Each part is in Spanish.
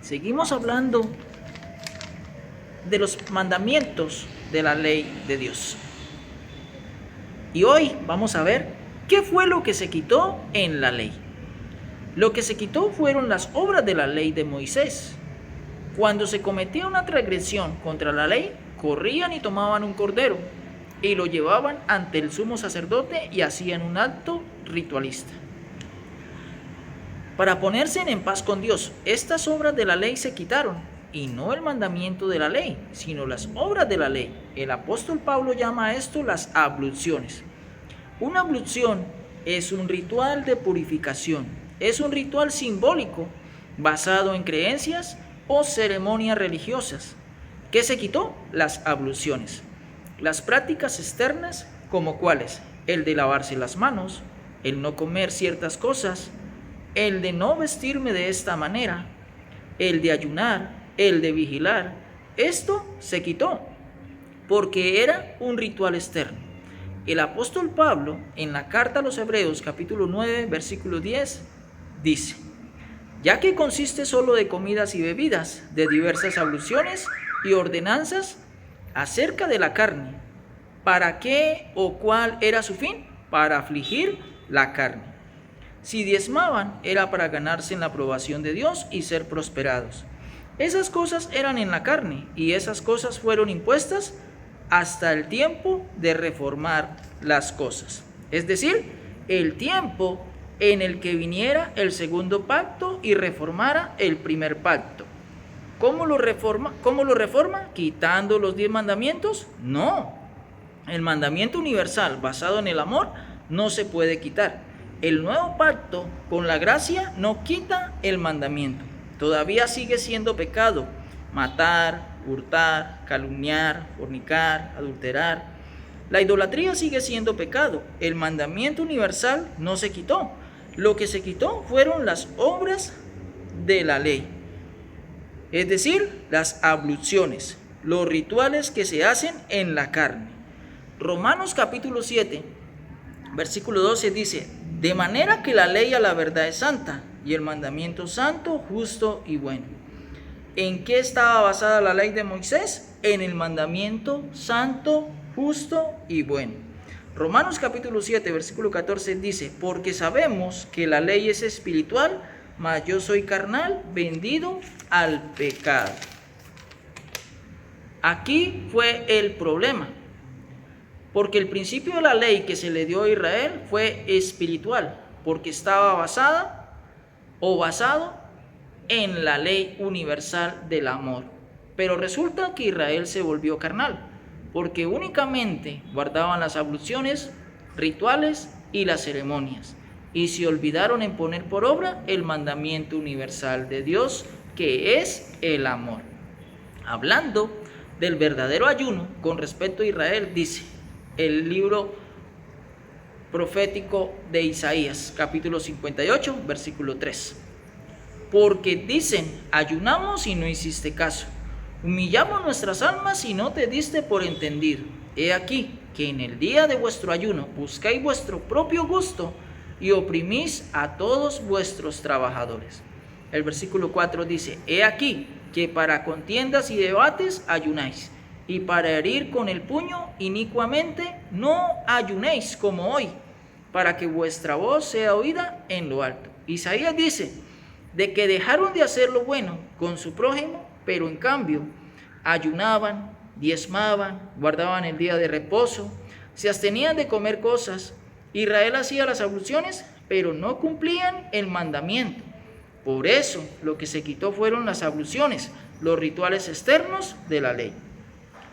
Seguimos hablando de los mandamientos de la ley de Dios. Y hoy vamos a ver qué fue lo que se quitó en la ley. Lo que se quitó fueron las obras de la ley de Moisés. Cuando se cometía una transgresión contra la ley, corrían y tomaban un cordero y lo llevaban ante el sumo sacerdote y hacían un acto ritualista. Para ponerse en paz con Dios, estas obras de la ley se quitaron, y no el mandamiento de la ley, sino las obras de la ley. El apóstol Pablo llama a esto las abluciones. Una ablución es un ritual de purificación, es un ritual simbólico basado en creencias o ceremonias religiosas. ¿Qué se quitó? Las abluciones. Las prácticas externas, como cuáles: el de lavarse las manos, el no comer ciertas cosas, el de no vestirme de esta manera, el de ayunar, el de vigilar. Esto se quitó porque era un ritual externo. El apóstol Pablo, en la carta a los Hebreos, capítulo 9, versículo 10, dice: ya que consiste solo de comidas y bebidas, de diversas abluciones y ordenanzas acerca de la carne, ¿para qué o cuál era su fin? Para afligir la carne. Si diezmaban, era para ganarse en la aprobación de Dios y ser prosperados. Esas cosas eran en la carne, y esas cosas fueron impuestas hasta el tiempo de reformar las cosas. Es decir, el tiempo en el que viniera el segundo pacto y reformara el primer pacto. ¿Cómo lo reforma? ¿Quitando los 10 mandamientos? No. El mandamiento universal basado en el amor no se puede quitar. El nuevo pacto con la gracia no quita el mandamiento. Todavía sigue siendo pecado matar, hurtar, calumniar, fornicar, adulterar. La idolatría sigue siendo pecado. El mandamiento universal no se quitó. Lo que se quitó fueron las obras de la ley, es decir, las abluciones, los rituales que se hacen en la carne. Romanos capítulo 7, versículo 12 dice: de manera que la ley a la verdad es santa, y el mandamiento santo, justo y bueno. ¿En qué estaba basada la ley de Moisés? En el mandamiento santo, justo y bueno. Romanos capítulo 7, versículo 14 dice: porque sabemos que la ley es espiritual, mas yo soy carnal, vendido al pecado. Aquí fue el problema, porque el principio de la ley que se le dio a Israel fue espiritual, porque estaba basado en la ley universal del amor. Pero resulta que Israel se volvió carnal, porque únicamente guardaban las abluciones, rituales y las ceremonias, y se olvidaron en poner por obra el mandamiento universal de Dios, que es el amor. Hablando del verdadero ayuno con respecto a Israel, dice el libro profético de Isaías, capítulo 58, versículo 3. Porque dicen: ayunamos y no hiciste caso, humillamos nuestras almas y no te diste por entendido. He aquí que en el día de vuestro ayuno buscáis vuestro propio gusto y oprimís a todos vuestros trabajadores. El versículo 4 dice: he aquí que para contiendas y debates ayunáis, y para herir con el puño inicuamente no ayunéis como hoy, para que vuestra voz sea oída en lo alto. Isaías dice de que dejaron de hacer lo bueno con su prójimo, pero en cambio ayunaban, diezmaban, guardaban el día de reposo, se abstenían de comer cosas. Israel hacía las abluciones, pero no cumplían el mandamiento. Por eso lo que se quitó fueron las abluciones, los rituales externos de la ley.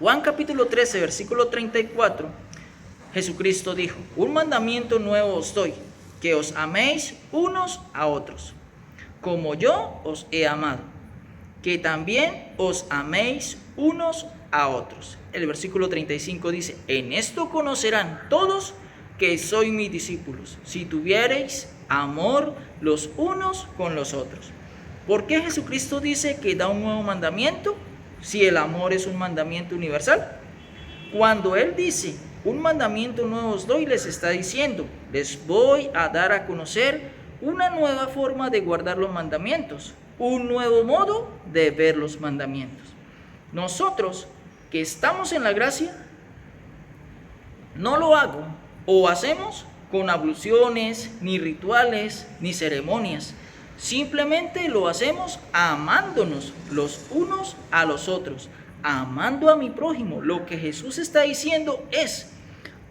Juan capítulo 13, versículo 34, Jesucristo dijo: un mandamiento nuevo os doy, que os améis unos a otros, como yo os he amado, que también os améis unos a otros. El versículo 35 dice: en esto conocerán todos que sois mis discípulos, si tuviereis amor los unos con los otros. ¿Por qué Jesucristo dice que da un nuevo mandamiento si el amor es un mandamiento universal? Cuando Él dice: un mandamiento nuevo os doy, les está diciendo: les voy a dar a conocer una nueva forma de guardar los mandamientos. un nuevo modo de ver los mandamientos. Nosotros que estamos en la gracia, no lo hago o hacemos con abluciones, ni rituales, ni ceremonias. Simplemente lo hacemos amándonos los unos a los otros, amando a mi prójimo. Lo que Jesús está diciendo es: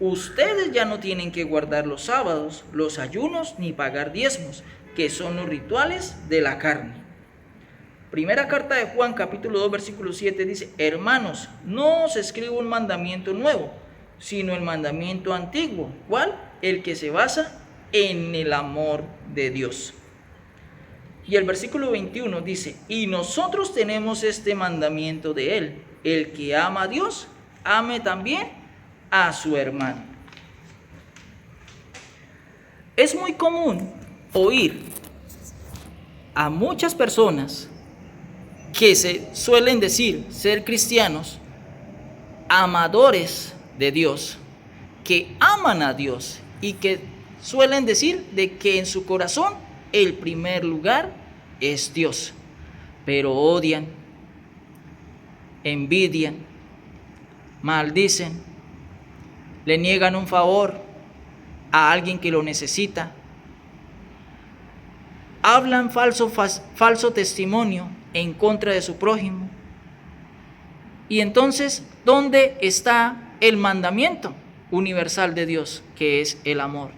ustedes ya no tienen que guardar los sábados, los ayunos, ni pagar diezmos, que son los rituales de la carne. Primera carta de Juan, capítulo 2, versículo 7 dice: hermanos, no os escribo un mandamiento nuevo, sino el mandamiento antiguo. ¿Cuál? El que se basa en el amor de Dios. Y el versículo 21 dice: y nosotros tenemos este mandamiento de él: el que ama a Dios, ame también a su hermano. Es muy común oír a muchas personas que se suelen decir ser cristianos, amadores de Dios, que aman a Dios y que suelen decir de que en su corazón el primer lugar es Dios, pero odian, envidian, maldicen, le niegan un favor a alguien que lo necesita, hablan falso testimonio en contra de su prójimo. Y entonces, ¿dónde está el mandamiento universal de Dios, que es el amor?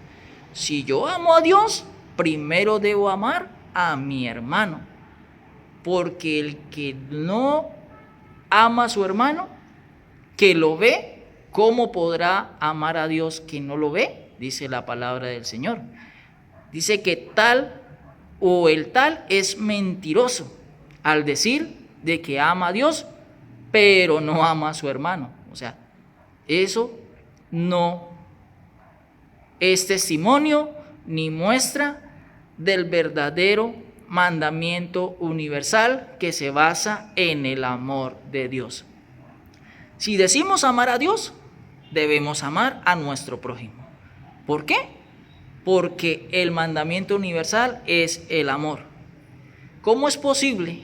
Si yo amo a Dios, primero debo amar a mi hermano, porque el que no ama a su hermano, que lo ve, ¿cómo podrá amar a Dios que no lo ve? Dice la palabra del Señor. Dice que tal o el tal es mentiroso al decir de que ama a Dios, pero no ama a su hermano. O sea, eso no es testimonio ni muestra del verdadero mandamiento universal que se basa en el amor de Dios. Si decimos amar a Dios, debemos amar a nuestro prójimo. ¿Por qué? Porque el mandamiento universal es el amor. ¿Cómo es posible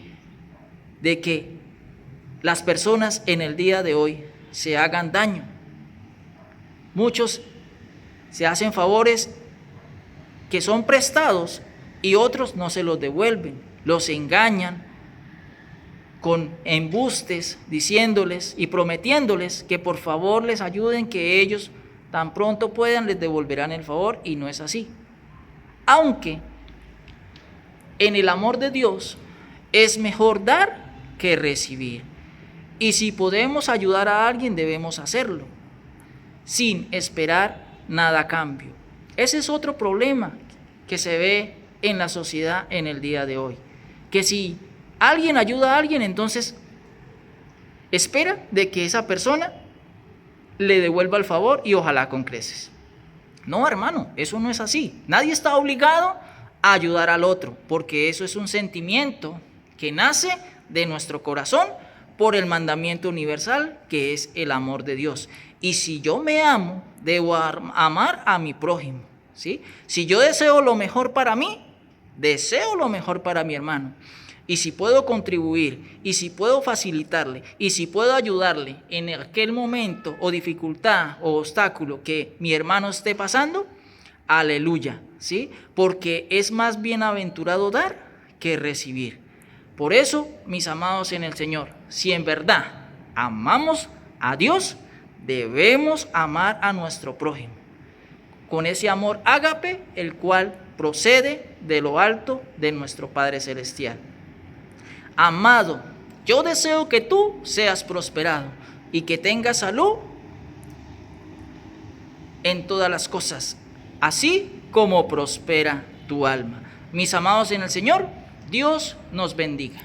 de que las personas en el día de hoy se hagan daño? Muchos se hacen favores que son prestados y otros no se los devuelven, los engañan con embustes, diciéndoles y prometiéndoles que por favor les ayuden, que ellos tan pronto puedan les devolverán el favor, y no es así. Aunque en el amor de Dios es mejor dar que recibir, y si podemos ayudar a alguien debemos hacerlo sin esperar nada a cambio. Ese es otro problema que se ve en la sociedad en el día de hoy, que si alguien ayuda a alguien, entonces espera de que esa persona le devuelva el favor y ojalá con creces. No, hermano, eso no es así. Nadie está obligado a ayudar al otro, porque eso es un sentimiento que nace de nuestro corazón por el mandamiento universal, que es el amor de Dios. Y si yo me amo, debo amar a mi prójimo, ¿sí? Si yo deseo lo mejor para mí, deseo lo mejor para mi hermano. Y si puedo contribuir, y si puedo facilitarle, y si puedo ayudarle en aquel momento o dificultad o obstáculo que mi hermano esté pasando, aleluya, ¿sí? Porque es más bienaventurado dar que recibir. Por eso, mis amados en el Señor, si en verdad amamos a Dios, debemos amar a nuestro prójimo con ese amor ágape, el cual procede de lo alto de nuestro Padre Celestial. Amado, yo deseo que tú seas prosperado y que tengas salud en todas las cosas, así como prospera tu alma. Mis amados en el Señor, Dios nos bendiga.